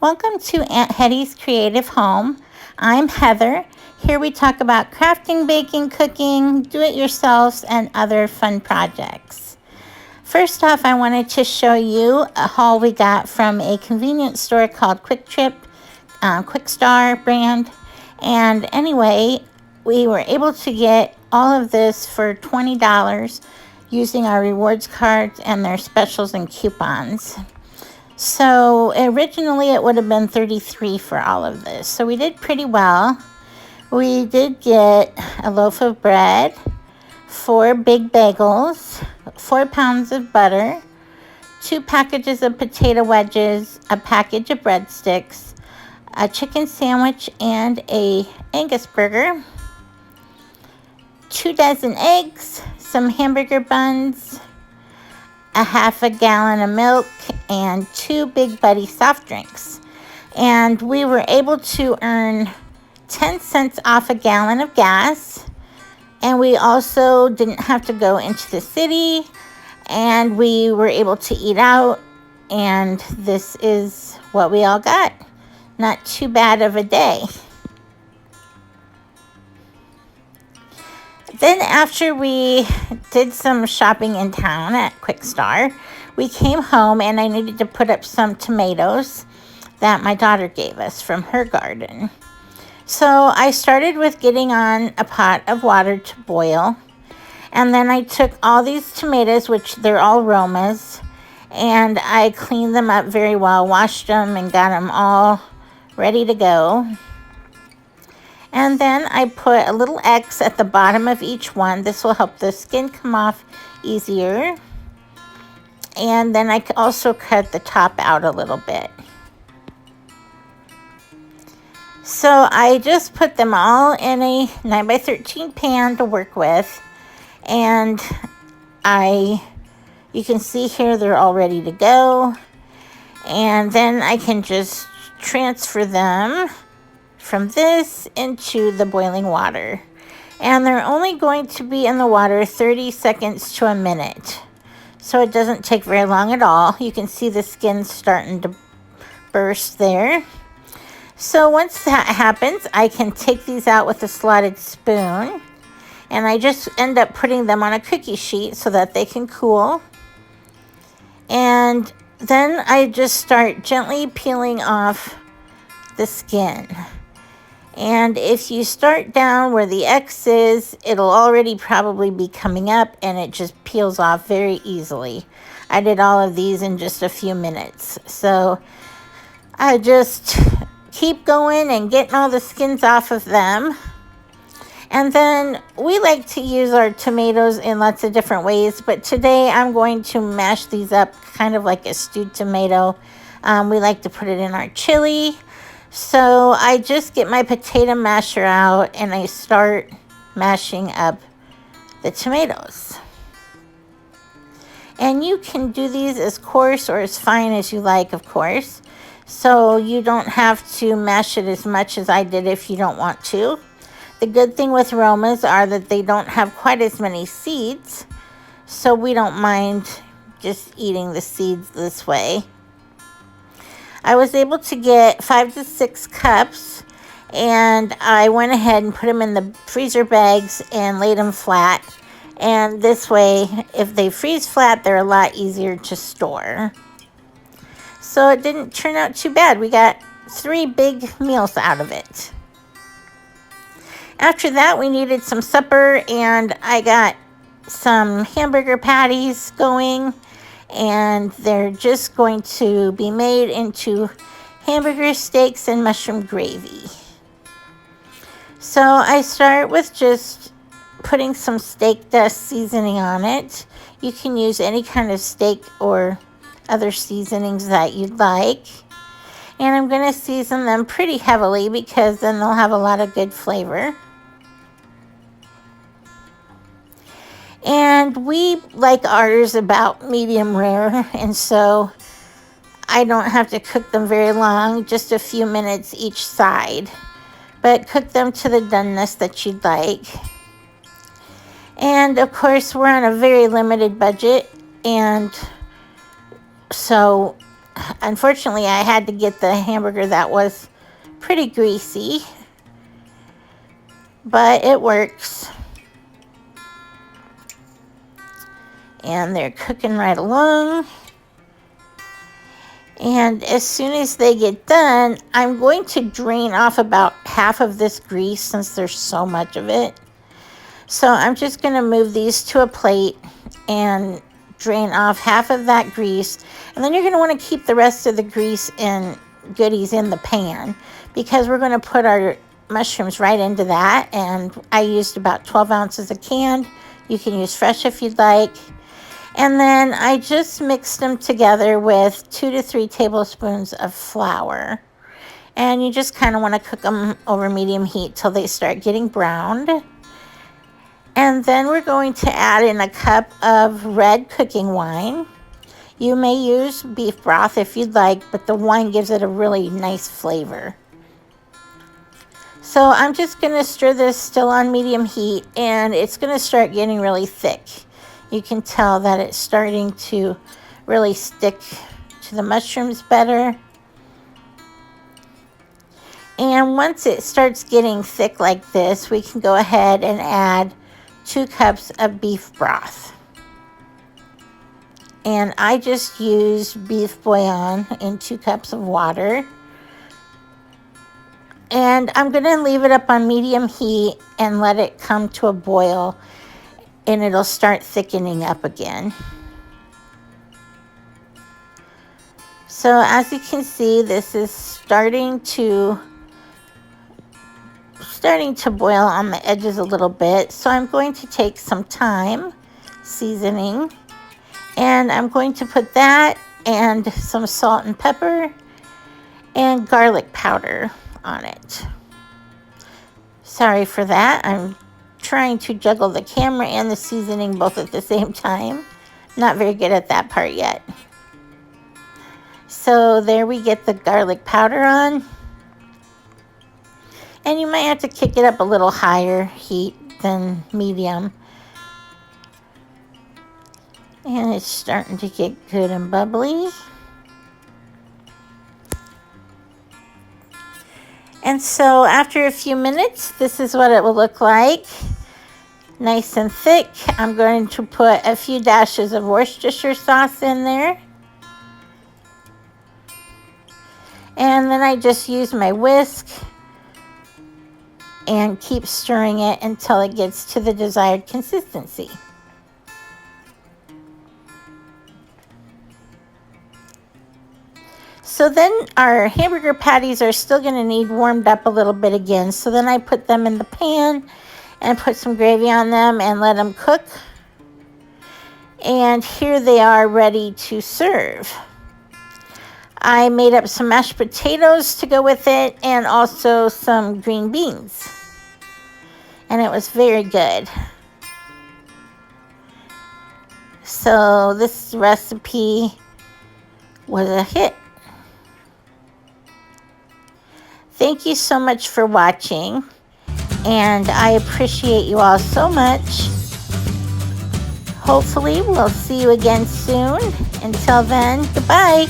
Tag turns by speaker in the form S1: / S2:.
S1: Welcome to Aunt Hetty's Creative Home. I'm Heather. Here we talk about crafting, baking, cooking, do-it-yourselves, and other fun projects. First off, I wanted to show you a haul we got from a convenience store called Quickstar brand. And anyway, we were able to get all of this for $20 using our rewards cards and their specials and coupons. So originally it would have been $33 for all of this. So we did pretty well. We did get a loaf of bread, 4 big bagels, 4 pounds of butter, 2 packages of potato wedges, a package of breadsticks, a chicken sandwich, and a Angus burger, 2 dozen eggs, some hamburger buns, a half a gallon of milk, and 2 Big Buddy soft drinks. And we were able to earn 10 cents off a gallon of gas. And we also didn't have to go into the city. And we were able to eat out. And this is what we all got. Not too bad of a day. Then after we did some shopping in town at Quickstar, we came home and I needed to put up some tomatoes that my daughter gave us from her garden. So I started with getting on a pot of water to boil. And then I took all these tomatoes, which they're all Romas, and I cleaned them up very well, washed them and got them all ready to go. And then I put a little X at the bottom of each one. This will help the skin come off easier. And then I also cut the top out a little bit. So I just put them all in a 9x13 pan to work with. And you can see here they're all ready to go. And then I can just transfer them from this into the boiling water. And they're only going to be in the water 30 seconds to a minute. So it doesn't take very long at all. You can see the skin starting to burst there. So once that happens, I can take these out with a slotted spoon. And I just end up putting them on a cookie sheet so that they can cool. And then I just start gently peeling off the skin. And if you start down where the X is, it'll already probably be coming up and it just peels off very easily. I did all of these in just a few minutes. So I just keep going and getting all the skins off of them. And then we like to use our tomatoes in lots of different ways, but today I'm going to mash these up kind of like a stewed tomato. We like to put it in our chili. So I just get my potato masher out and I start mashing up the tomatoes. And you can do these as coarse or as fine as you like, of course. So you don't have to mash it as much as I did if you don't want to. The good thing with Romas are that they don't have quite as many seeds. So we don't mind just eating the seeds this way. I was able to get 5 to 6 cups, and I went ahead and put them in the freezer bags and laid them flat. And this way, if they freeze flat, they're a lot easier to store. So it didn't turn out too bad. We got 3 big meals out of it. After that, we needed some supper, and I got some hamburger patties going. And they're just going to be made into hamburger steaks and mushroom gravy. So I start with just putting some steak dust seasoning on it. You can use any kind of steak or other seasonings that you'd like. And I'm going to season them pretty heavily because then they'll have a lot of good flavor. And we like ours about medium rare, and so I don't have to cook them very long, just a few minutes each side. But cook them to the doneness that you'd like. And of course, we're on a very limited budget, and so unfortunately, I had to get the hamburger that was pretty greasy, but it works. And they're cooking right along. And as soon as they get done, I'm going to drain off about half of this grease since there's so much of it. So I'm just going to move these to a plate and drain off half of that grease. And then you're going to want to keep the rest of the grease and goodies in the pan because we're going to put our mushrooms right into that. And I used about 12 ounces of canned. You can use fresh if you'd like. And then I just mixed them together with 2 to 3 tablespoons of flour. And you just kind of want to cook them over medium heat till they start getting browned. And then we're going to add in a cup of red cooking wine. You may use beef broth if you'd like, but the wine gives it a really nice flavor. So I'm just going to stir this still on medium heat, and it's going to start getting really thick. You can tell that it's starting to really stick to the mushrooms better. And once it starts getting thick like this, we can go ahead and add 2 cups of beef broth. And I just used beef bouillon in 2 cups of water. And I'm going to leave it up on medium heat and let it come to a boil. And it'll start thickening up again. So as you can see, this is starting to boil on the edges a little bit. So I'm going to take some thyme seasoning, and I'm going to put that and some salt and pepper and garlic powder on it. Sorry for that. I'm trying to juggle the camera and the seasoning both at the same time. Not very good at that part yet. So there we get the garlic powder on. And you might have to kick it up a little higher heat than medium. And it's starting to get good and bubbly. And so after a few minutes, this is what it will look like. Nice and thick. I'm going to put a few dashes of Worcestershire sauce in there. And then I just use my whisk and keep stirring it until it gets to the desired consistency. So then our hamburger patties are still going to need warmed up a little bit again. So then I put them in the pan and put some gravy on them and let them cook. And here they are ready to serve. I made up some mashed potatoes to go with it and also some green beans. And it was very good. So this recipe was a hit. Thank you so much for watching, and I appreciate you all so much. Hopefully we'll see you again soon. Until then, goodbye.